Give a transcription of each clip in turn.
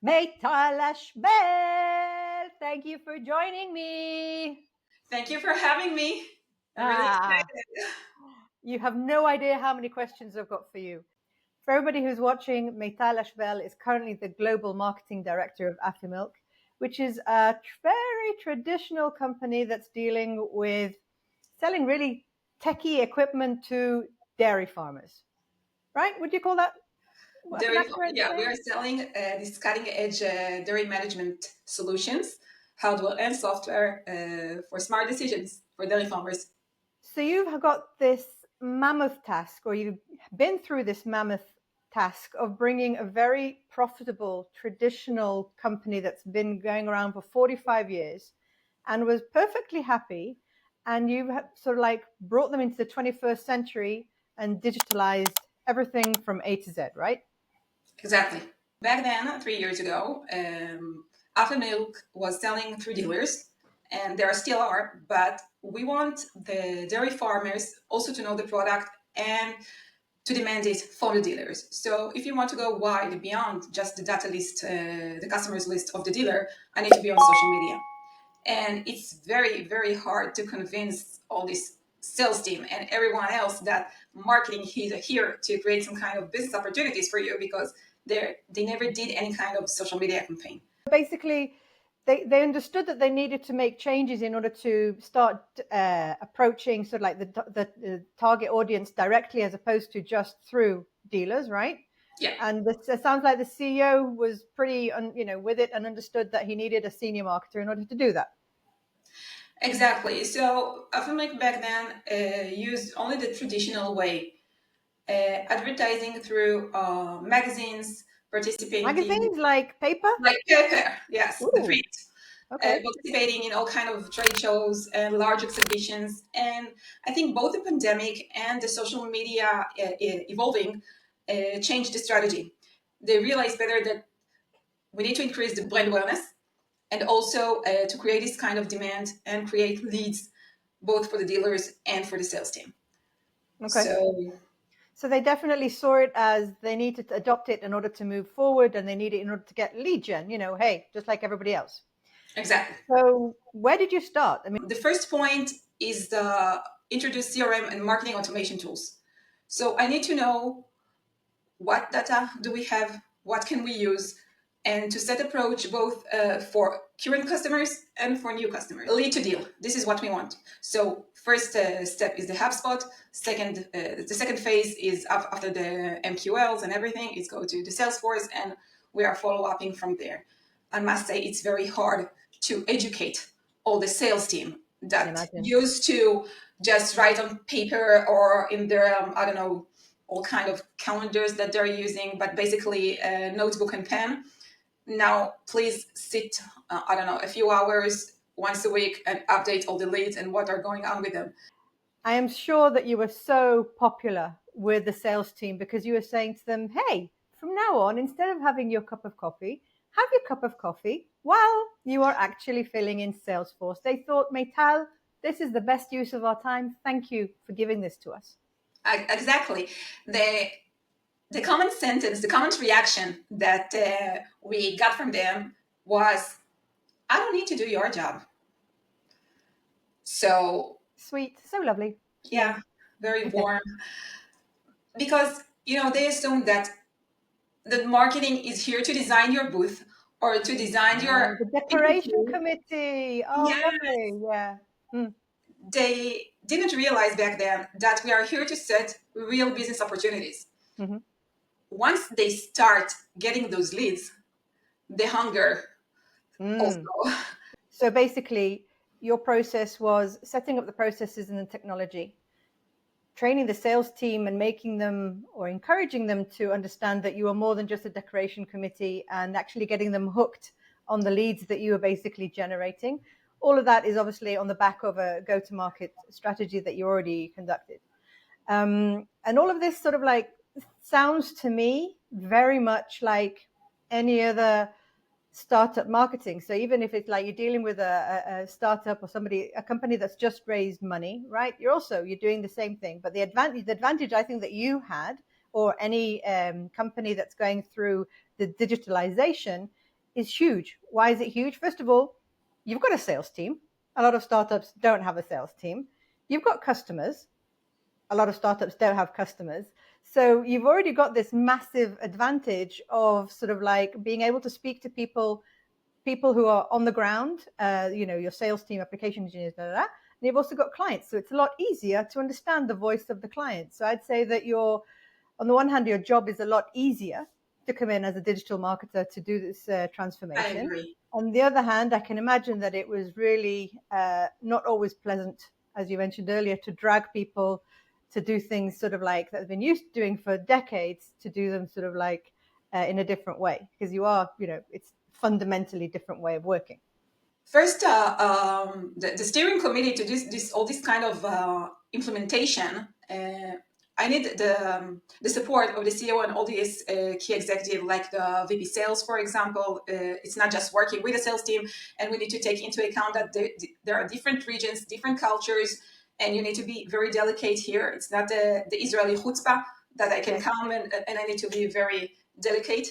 Meital Ashbel, thank you for joining me. Thank you for having me. I'm really excited. You have no idea how many questions I've got for you. For everybody who's watching, Meital Ashbel is currently the Global Marketing Director of Afimilk, which is a very traditional company that's dealing with selling really techie equipment to dairy farmers. Right? Would you call that an accurate We thing? are selling these cutting edge dairy management solutions, hardware and software for smart decisions for dairy farmers. So you've got this mammoth task, or you've been through this mammoth task of bringing a very profitable traditional company that's been going around for 45 years and was perfectly happy. And you have sort of like brought them into the 21st century and digitalized everything from A to Z, right? Exactly. Back then, 3 years ago, Milk was selling through dealers, and there still are, but we want the dairy farmers also to know the product and to demand it from the dealers. So if you want to go wide beyond just the data list, the customers list of the dealer, I need to be on social media. And it's very, very hard to convince all this sales team and everyone else that marketing is here to create some kind of business opportunities for you because they never did any kind of social media campaign. Basically, they understood that they needed to make changes in order to start approaching sort of like the target audience directly as opposed to just through dealers, right? Yeah, And it sounds like the CEO was pretty, with it and understood that he needed a senior marketer in order to do that. exactly. So I feel like back then used only the traditional way, advertising through magazines, participating Magazines like paper? like paper, yes, the Ooh, print. okay. Participating in all kind of trade shows and large exhibitions. And I think both the pandemic and the social media evolving changed the strategy. They realized better that we need to increase the brand awareness and also to create this kind of demand and create leads both for the dealers and for the sales team. Okay. So So they definitely saw it as they needed to adopt it in order to move forward, and they need it in order to get lead gen, hey, just like everybody else. exactly. So where did you start? I mean, The first point is the introduce CRM and marketing automation tools. So I need to know what data do we have, what can we use, and to set approach both for current customers and for new customers. Lead to deal. This is what we want. So first step is the HubSpot. The second phase is after the MQLs and everything is go to the Salesforce, and we are follow upping from there. I must say it's very hard to educate all the sales team I can that imagine. used to just write on paper or in their I don't know, all kind of calendars that they're using, but basically a notebook and pen. Now, please sit, I don't know, a few hours once a week and update all the leads and what are going on with them. I am sure that you were so popular with the sales team because you were saying to them, hey, from now on, instead of having your cup of coffee, have your cup of coffee while you are actually filling in Salesforce. They thought, Meital, this is the best use of our time. Thank you for giving this to us. Exactly. The the common sentence, the common reaction that we got from them was, "I don't need to do your job." So Sweet, so lovely. Yeah. yeah, very warm because they assume that the marketing is here to design your booth or to design your The decoration interview. committee. Oh, Yeah, lovely. Yeah. Mm. they didn't realize back then that we are here to set real business opportunities. Mm-hmm. Once they start getting those leads, the hunger also. Mm. So basically, your process was setting up the processes and the technology, training the sales team and making them or encouraging them to understand that you are more than just a decoration committee and actually getting them hooked on the leads that you are basically generating. All of that is obviously on the back of a go-to-market strategy that you already conducted. And all of this sort of like sounds to me very much like any other startup marketing. So even if it's like you're dealing with a startup or a company that's just raised money, right? You're doing the same thing. But the advantage I think that you had, or any company that's going through the digitalization, is huge. Why is it huge? First of all, you've got a sales team. A lot of startups don't have a sales team. You've got customers. A lot of startups don't have customers. So you've already got this massive advantage of sort of like being able to speak to people who are on the ground, your sales team, application engineers, blah, blah, blah. And you've also got clients. So it's a lot easier to understand the voice of the client. So I'd say that on the one hand, your job is a lot easier to come in as a digital marketer to do this transformation. I agree. On the other hand, I can imagine that it was really not always pleasant, as you mentioned earlier, to drag people to do things sort of like that have been used to doing for decades, to do them sort of like in a different way, because it's fundamentally different way of working. First, the steering committee to all this kind of implementation. I need the support of the CEO and all these key executives, like the VP sales, for example. It's not just working with the sales team, and we need to take into account that there are different regions, different cultures, and you need to be very delicate here. It's not the Israeli chutzpah that I can come and I need to be very delicate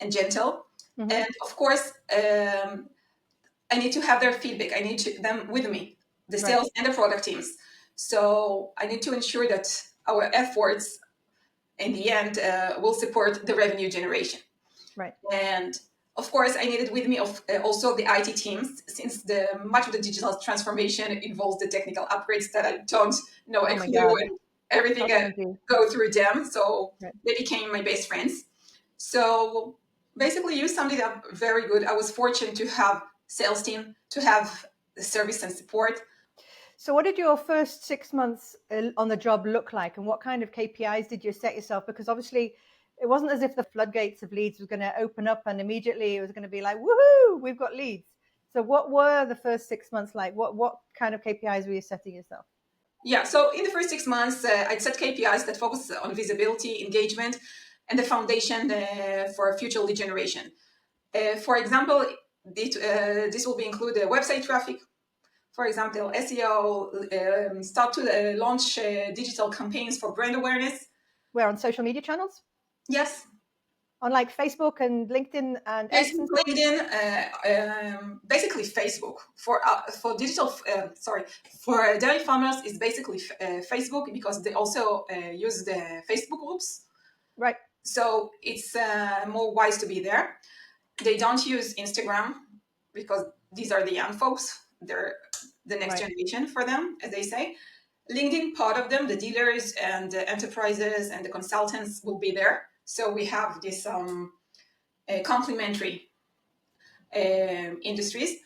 and gentle. Mm-hmm. And of course, I need to have their feedback. I need them with me, the sales and the product teams. So I need to ensure that our efforts in the end will support the revenue generation. Right. And of course, I needed with me also the IT teams, since much of the digital transformation involves the technical upgrades that I don't know a clue, and everything go through them. So they became my best friends. So basically, you summed it up very good. I was fortunate to have sales team, to have the service and support. So what did your first 6 months on the job look like, and what kind of KPIs did you set yourself? Because obviously it wasn't as if the floodgates of leads was going to open up and immediately it was going to be like, woohoo, we've got leads. So what were the first 6 months like? What kind of KPIs were you setting yourself? Yeah, so in the first 6 months, I'd set KPIs that focus on visibility, engagement, and the foundation for future lead generation. For example, this will include website traffic, for example, SEO, start to launch digital campaigns for brand awareness. Where, on social media channels? Yes. On like Facebook and LinkedIn and X and stuff? LinkedIn, basically Facebook. For digital, for dairy farmers, it's basically Facebook, because they also use the Facebook groups. Right. So it's more wise to be there. They don't use Instagram because these are the young folks. They're the next generation for them, as they say. LinkedIn, part of them, the dealers and the enterprises and the consultants will be there. So we have this complementary industries.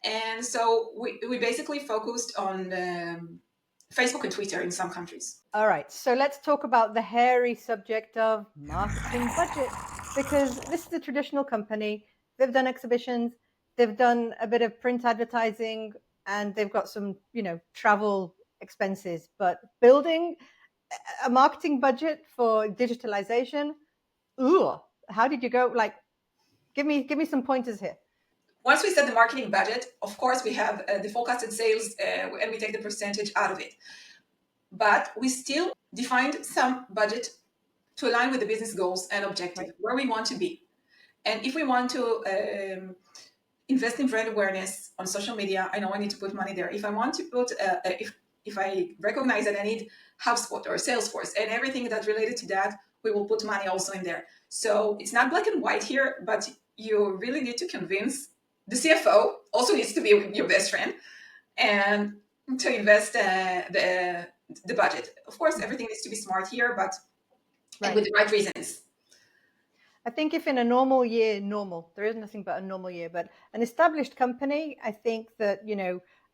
And so we basically focused on Facebook and Twitter in some countries. All right. So let's talk about the hairy subject of marketing budget, because this is a traditional company. They've done exhibitions, they've done a bit of print advertising, and they've got some, travel expenses. But building a marketing budget for digitalization, how did you go? Like, give me some pointers here. Once we set the marketing budget, of course, we have the forecasted sales and we take the percentage out of it. But we still defined some budget to align with the business goals and objectives, where we want to be. And if we want to invest in brand awareness on social media, I know I need to put money there. If I want to put, if I recognize that I need HubSpot or Salesforce and everything that's related to that, we will put money also in there. So it's not black and white here, but you really need to convince the CFO, also needs to be your best friend, and to invest the budget. Of course, everything needs to be smart here, but and with the right reasons. I think if in a normal year, there is nothing but a normal year, but an established company, I think that,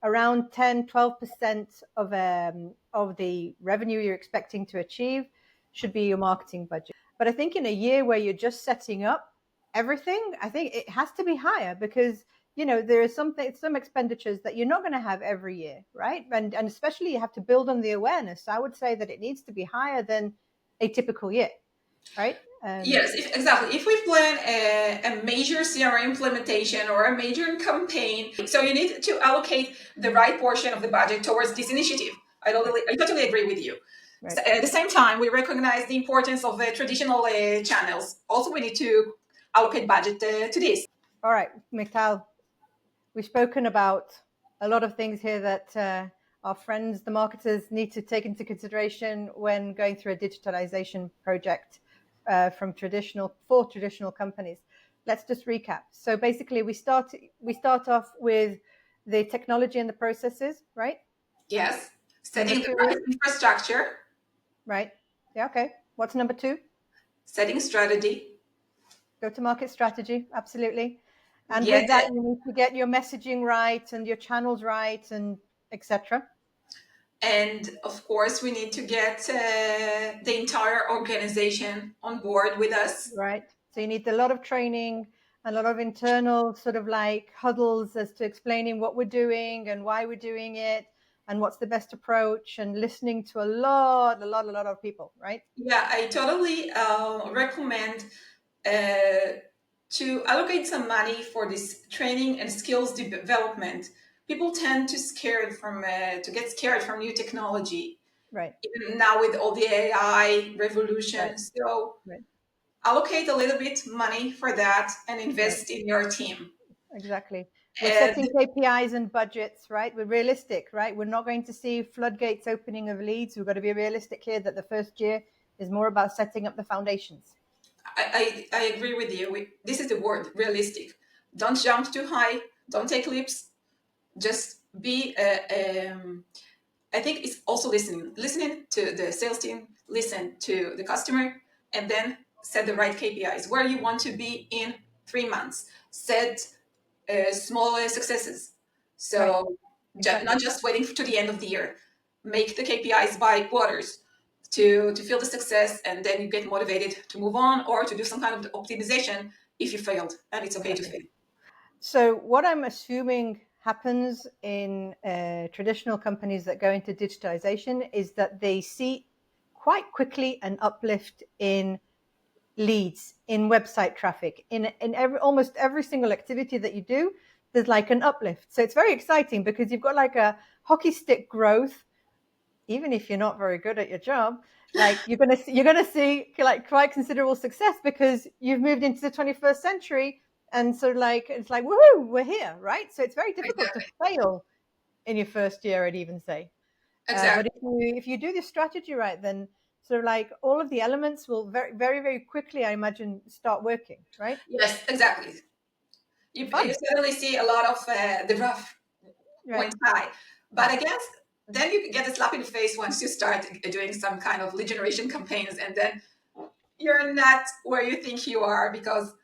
around 10, 12% of the revenue you're expecting to achieve should be your marketing budget. But I think in a year where you're just setting up everything, I think it has to be higher, because, there are some expenditures that you're not going to have every year, right? And especially you have to build on the awareness. So I would say that it needs to be higher than a typical year, right? Yes, exactly. If we plan a major CRM implementation or a major campaign, so you need to allocate the right portion of the budget towards this initiative. I totally agree with you. Right. So at the same time, we recognize the importance of traditional channels. Also, we need to allocate budget to this. All right, Meital, we've spoken about a lot of things here that our friends, the marketers, need to take into consideration when going through a digitalization project for traditional companies. Let's just recap. So basically, we start off with the technology and the processes, right? Yes. Number Setting the two right is infrastructure. right. Yeah. Okay. What's number two? Setting strategy. Go-to-market strategy. Absolutely. And Get with that, you need to get your messaging right and your channels right and etc. And of course, we need to get the entire organization on board with us. Right. So you need a lot of training and a lot of internal sort of like huddles as to explaining what we're doing and why we're doing it and what's the best approach and listening to a lot of people, right? Yeah, I totally recommend to allocate some money for this training and skills development. People tend to get scared from new technology, Right. even now with all the AI Right. revolution. So Right. allocate a little bit money for that and Right. invest in your team. Exactly. We're And setting KPIs and budgets, right? We're realistic, right? We're not going to see floodgates opening of leads. We've got to be realistic here that the first year is more about setting up the foundations. I agree with you. This is the word, realistic. Don't jump too high. Don't take leaps. Just be. I think it's also listening to the sales team, listen to the customer, and then set the right KPIs. Where you want to be in 3 months. Set small successes. So Right. Exactly. not just waiting to the end of the year. Make the KPIs by quarters to feel the success, and then you get motivated to move on or to do some kind of optimization if you failed, and it's okay to Exactly. fail. So what I'm assuming happens in traditional companies that go into digitalization is that they see quite quickly an uplift in leads, in website traffic, in almost every single activity that you do. There's like an uplift. So it's very exciting because you've got like a hockey stick growth, even if you're not very good at your job. Like you're gonna see like quite considerable success because you've moved into the 21st century, and so like it's like woohoo, we're here, right? So it's very difficult to Exactly. fail in your first year, I'd even say. But Exactly. if you do this strategy right, then sort of like all of the elements will very quickly, I imagine, start working, right? Yes, exactly. You Fun, suddenly see a lot of the rough right? went high, but Yeah, I guess then you get a slap in the face once you start doing some kind of lead generation campaigns, and then you're not where you think you are because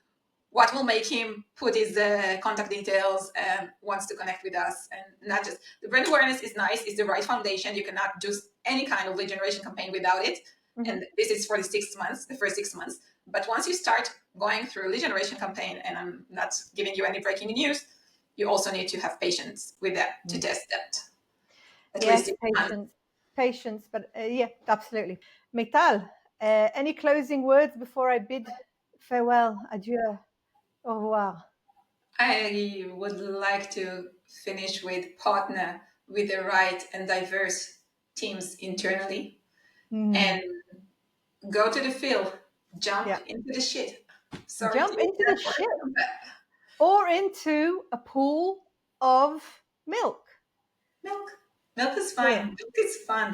what will make him put his contact details and wants to connect with us, and not just the brand awareness is nice, it's the right foundation. You cannot do any kind of lead generation campaign without it, mm-hmm. and this is for the first 6 months. But once you start going through a lead generation campaign, and I'm not giving you any breaking news, you also need to have patience with that to test that at least Yes, 6 months. patience, but yeah, absolutely. Meital, any closing words before I bid farewell, adieu, au revoir? I would like to finish with partner with the right and diverse teams internally Mm, and go to the field, jump yeah, into the shit. Sorry to jump use into the that ship word. or into a pool of milk. Milk. Milk is Yeah. fine. Milk is fun.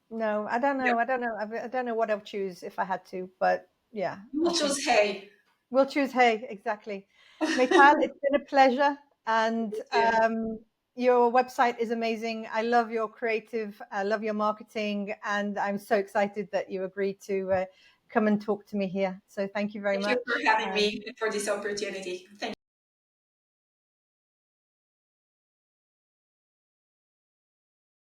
No, I don't Yep. know. I don't know. I don't know what I'll choose if I had to, but yeah, You I will think choose hay. we'll choose hay. Exactly. Meital, it's been a pleasure, and Me too. your website is amazing. I love your creative. I love your marketing, and I'm so excited that you agreed to come and talk to me here. So thank you very Thank you much. for having me and for this opportunity. Thank